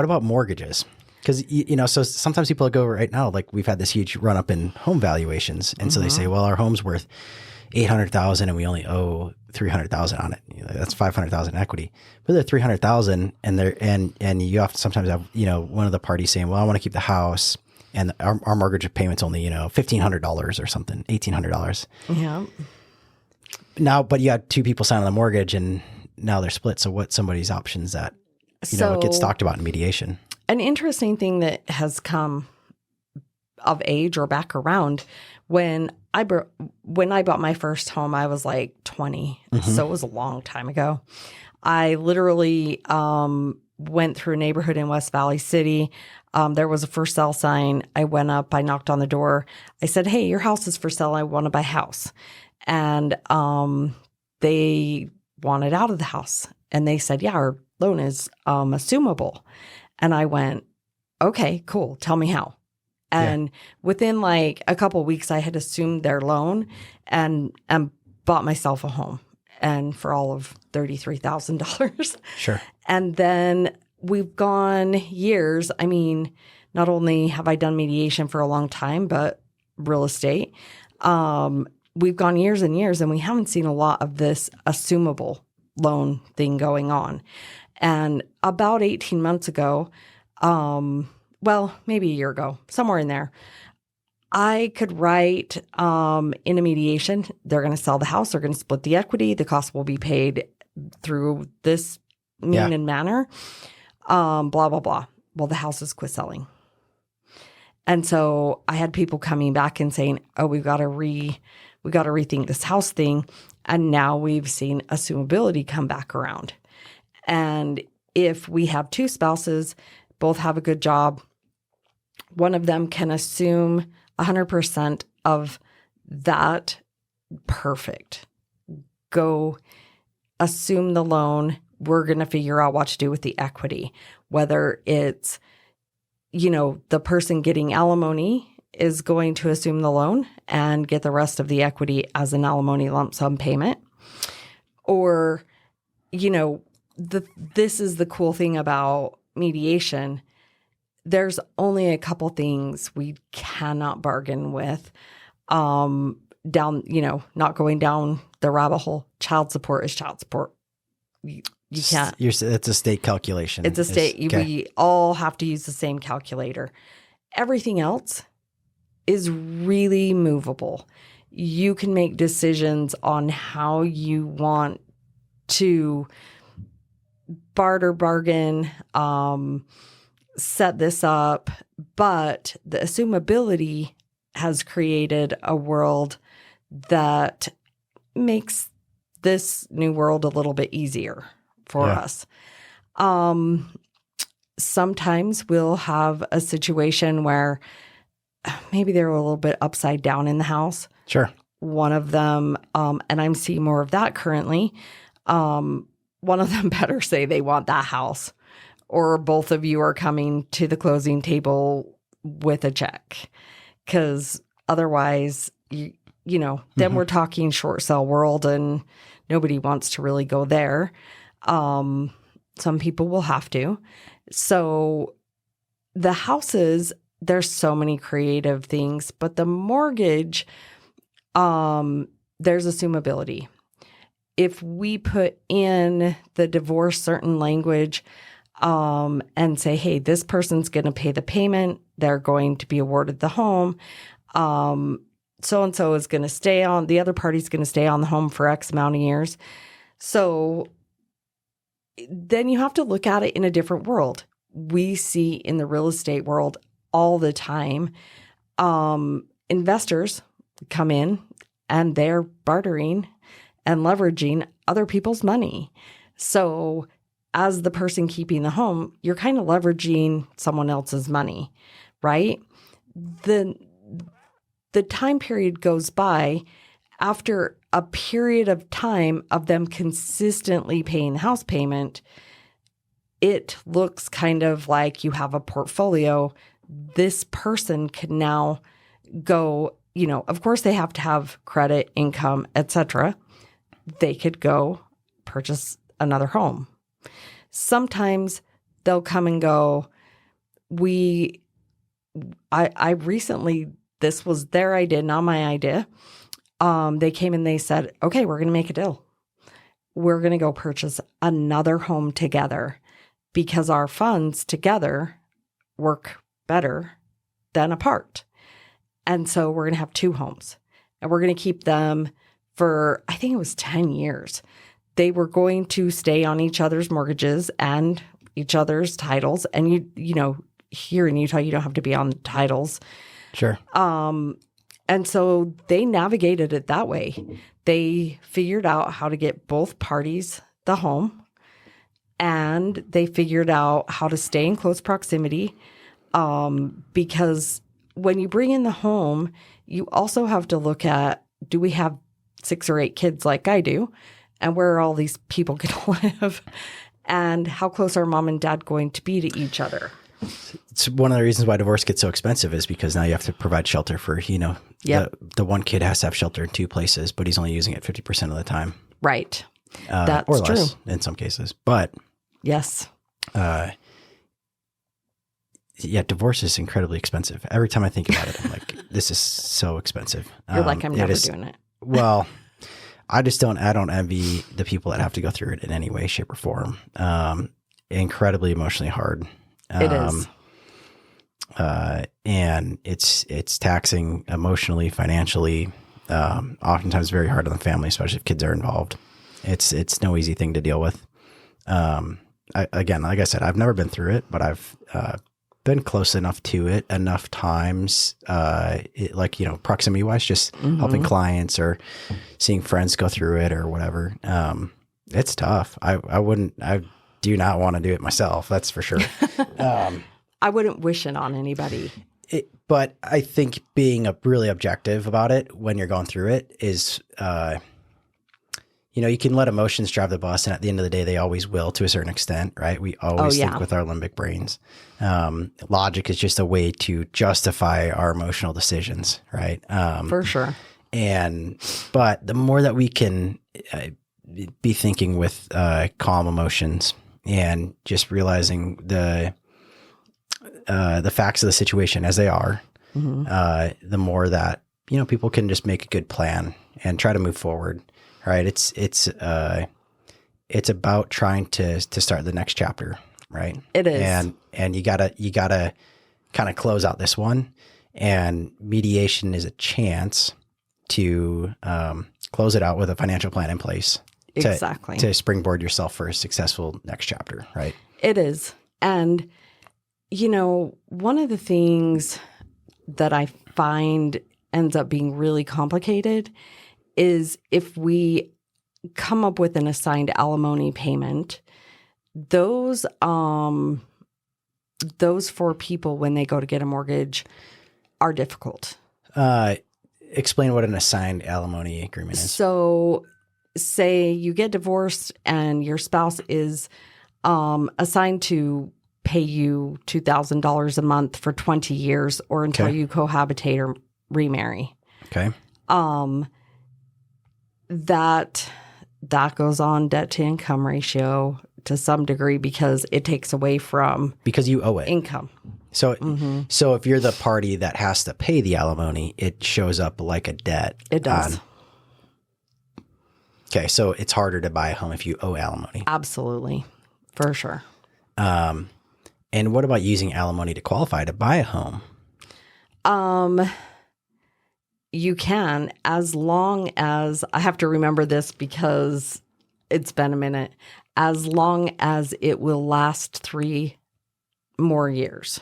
what about mortgages? Because, so sometimes people go right now, like we've had this huge run up in home valuations. And so they say, well, our home's worth $800,000 and we only owe $300,000 on it. That's $500,000 equity. But they're $300,000 and you have to sometimes have, one of the parties saying, well, I want to keep the house and our mortgage payment's only, $1,500 or something, $1,800. Yeah. Now, but you had two people sign on the mortgage and now they're split. So what's somebody's options that, it gets talked about in mediation? An interesting thing that has come of age or back around, when I bought my first home, I was like 20. So it was a long time ago. I literally went through a neighborhood in West Valley City. There was a for sale sign. I went up, I knocked on the door. I said, hey, your house is for sale. I want to buy a house. And they wanted out of the house. And they said, yeah, our loan is assumable. And I went, okay, cool. Tell me how. And within like a couple of weeks, I had assumed their loan and bought myself a home, and for all of $33,000. Sure. And then we've gone years. I mean, not only have I done mediation for a long time, but real estate. We've gone years and years, and we haven't seen a lot of this assumable loan thing going on. And about 18 months ago, maybe a year ago, somewhere in there, I could write in a mediation, they're going to sell the house, they're going to split the equity, the cost will be paid through this mean and manner, blah, blah, blah. Well, the house is quit selling. And so I had people coming back and saying, oh, we got to rethink this house thing. And now we've seen assumability come back around. And if we have two spouses, both have a good job, one of them can assume 100% of that, perfect. Go assume the loan. We're going to figure out what to do with the equity, whether it's, the person getting alimony is going to assume the loan and get the rest of the equity as an alimony lump sum payment. Or, this is the cool thing about mediation. There's only a couple things we cannot bargain with. Not going down the rabbit hole. Child support is child support. You can't. It's a state calculation. It's a state. We all have to use the same calculator. Everything else is really movable. You can make decisions on how you want to barter, bargain, set this up. But the assumability has created a world that makes this new world a little bit easier for us. Sometimes we'll have a situation where maybe they're a little bit upside down in the house. Sure. One of them, and I'm seeing more of that currently, one of them better say they want that house, or both of you are coming to the closing table with a check. Because otherwise, then we're talking short sale world, and nobody wants to really go there. Some people will have to. So the houses, there's so many creative things, but the mortgage, there's assumability. If we put in the divorce certain language and say, hey, this person's going to pay the payment, they're going to be awarded the home, so-and-so is going to stay on, the other party's going to stay on the home for X amount of years. So then you have to look at it in a different world. We see in the real estate world all the time, investors come in and they're bartering and leveraging other people's money. So as the person keeping the home, you're kind of leveraging someone else's money, right? The time period goes by. After a period of time of them consistently paying the house payment, it looks kind of like you have a portfolio. This person can now go, of course they have to have credit, income, etc. They could go purchase another home. Sometimes they'll come and go. I recently, this was their idea, not my idea. They came and they said, okay, we're going to make a deal. We're going to go purchase another home together because our funds together work better than apart. And so we're going to have 2 homes and we're going to keep them for, I think it was 10 years. They were going to stay on each other's mortgages and each other's titles. And you know, here in Utah, you don't have to be on titles. Sure. And so they navigated it that way. They figured out how to get both parties the home, and they figured out how to stay in close proximity. Because when you bring in the home, you also have to look at, do we have 6 or 8 kids like I do? And where are all these people going to live? And how close are mom and dad going to be to each other? It's one of the reasons why divorce gets so expensive is because now you have to provide shelter for, you know, the one kid has to have shelter in 2 places, but he's only using it 50% of the time. Right. That's or less true. in some cases. But yes. Yeah, divorce is incredibly expensive. Every time I think about it, I'm like, this is so expensive. You're like, I'm never doing it. Well, I don't envy the people that have to go through it in any way, shape, or form. Incredibly emotionally hard. It is. And it's taxing emotionally, financially, oftentimes very hard on the family, especially if kids are involved. It's no easy thing to deal with. Again, like I said, I've never been through it, but I've been close enough to it enough times, like, you know, proximity wise, just helping clients or seeing friends go through it or whatever. It's tough. I do not want to do it myself. That's for sure. I wouldn't wish it on anybody. But I think being really objective about it when you're going through it is, you know, you can let emotions drive the bus, and at the end of the day, they always will to a certain extent, right? We always think with our limbic brains. Logic is just a way to justify our emotional decisions, right? For sure. But the more that we can be thinking with calm emotions and just realizing the facts of the situation as they are, the more that, you know, people can just make a good plan and try to move forward. Right. It's about trying to start the next chapter. Right. It is. And you gotta kind of close out this one, and mediation is a chance to close it out with a financial plan in place. Exactly. To springboard yourself for a successful next chapter. Right. It is. And, you know, one of the things that I find ends up being really complicated is if we come up with an assigned alimony payment, those for people when they go to get a mortgage are difficult. Explain what an assigned alimony agreement is. So say you get divorced and your spouse is assigned to pay you $2,000 a month for 20 years or until you cohabitate or remarry. Okay. That goes on debt to income ratio to some degree because it takes away from because you owe it income. So if you're the party that has to pay the alimony, it shows up like a debt. It does. Okay, so it's harder to buy a home if you owe alimony. Absolutely, for sure. And what about using alimony to qualify to buy a home? You can, as long as, I have to remember this because it's been a minute, as long as it will last 3 more years.